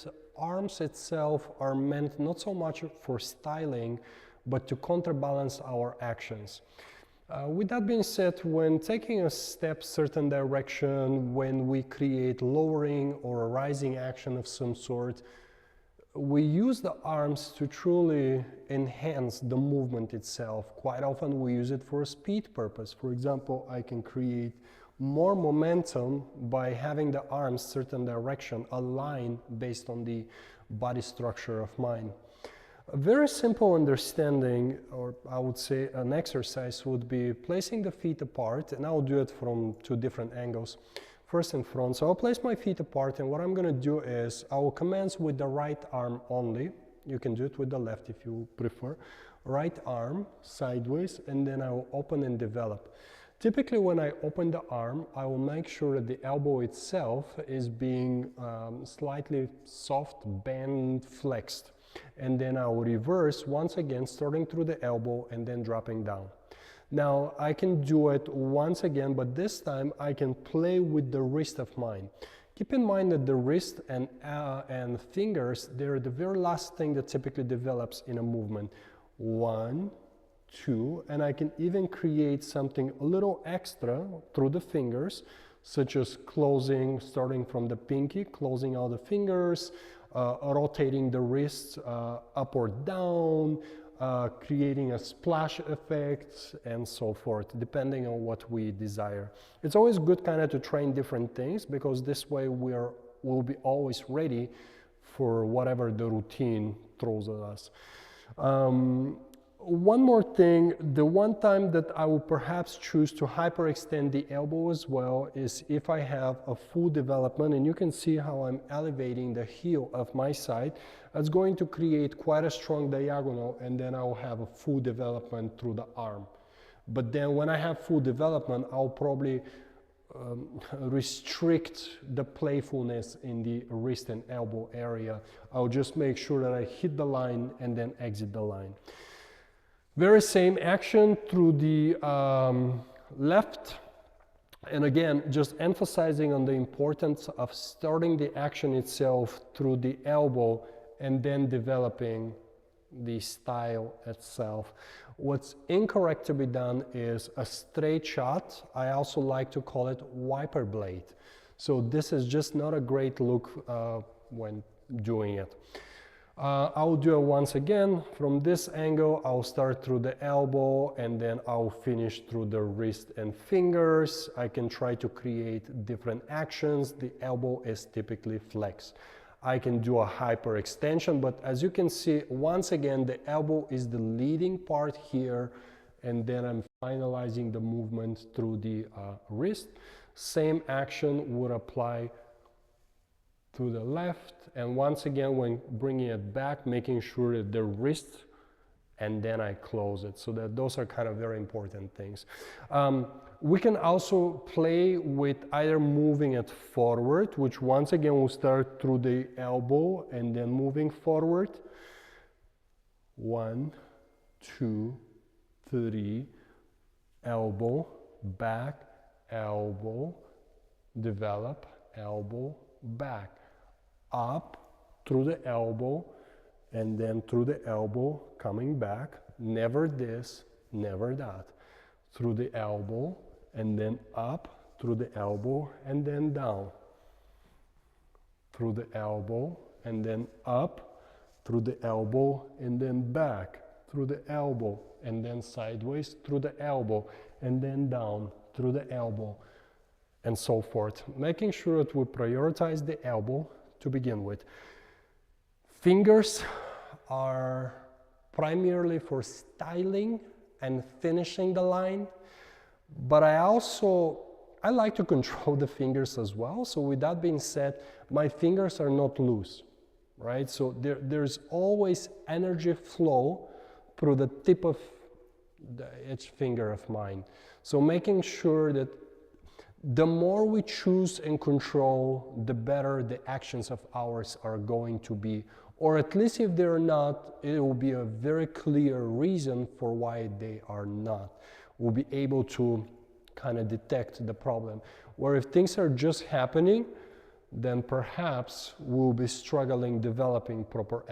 that arms itself are meant not so much for styling, but to counterbalance our actions. With that being said, when taking a step certain direction, when we create lowering or a rising action of some sort, we use the arms to truly enhance the movement itself. Quite often we use it for a speed purpose. For example, I can create more momentum by having the arms certain direction aligned based on the body structure of mine. A very simple understanding, or I would say an exercise, would be placing the feet apart, and I'll do it from two different angles. First in front, so I'll place my feet apart, and what I'm going to do is I will commence with the right arm only. You can do it with the left if you prefer. Right arm sideways, and then I will open and develop. Typically when I open the arm, I will make sure that the elbow itself is being slightly soft, bent, flexed. And then I will reverse once again, starting through the elbow and then dropping down. Now I can do it once again, but this time I can play with the wrist of mine. Keep in mind that the wrist and fingers, they're the very last thing that typically develops in a movement. 1, 2, and I can even create something a little extra through the fingers, such as closing, starting from the pinky, closing all the fingers, rotating the wrists up or down, creating a splash effect, and so forth, depending on what we desire. It's always good kind of to train different things, because this way we'll be always ready for whatever the routine throws at us. One more thing, the one time that I will perhaps choose to hyperextend the elbow as well is if I have a full development, and you can see how I'm elevating the heel of my side. That's going to create quite a strong diagonal, and then I will have a full development through the arm. But then when I have full development, I'll probably restrict the playfulness in the wrist and elbow area. I'll just make sure that I hit the line and then exit the line. Very same action through the left, and again just emphasizing on the importance of starting the action itself through the elbow and then developing the style itself. What's incorrect to be done is a straight shot. I also like to call it wiper blade. So this is just not a great look when doing it. I'll do it once again. From this angle, I'll start through the elbow and then I'll finish through the wrist and fingers. I can try to create different actions. The elbow is typically flexed. I can do a hyperextension, but as you can see, once again, the elbow is the leading part here, and then I'm finalizing the movement through the wrist. Same action would apply to the left, and once again when bringing it back, making sure that the wrist, and then I close it. So that those are kind of very important things. We can also play with either moving it forward, which once again will start through the elbow and then moving forward. 1, 2, 3, elbow, back, elbow, develop, elbow, back, up through the elbow, and then through the elbow, coming back, never this, never that, through the elbow, and then up through the elbow, and then down, through the elbow, and then up through the elbow, and then back through the elbow, and then sideways through the elbow, and then down through the elbow, and so forth. Making sure that we prioritize the elbow to begin with. Fingers are primarily for styling and finishing the line, but I like to control the fingers as well. So with that being said, my fingers are not loose, right? So there's always energy flow through the tip of each finger of mine. So making sure that the more we choose and control, the better the actions of ours are going to be. Or at least if they're not, it will be a very clear reason for why they are not. We'll be able to kind of detect the problem. Where if things are just happening, then perhaps we'll be struggling developing proper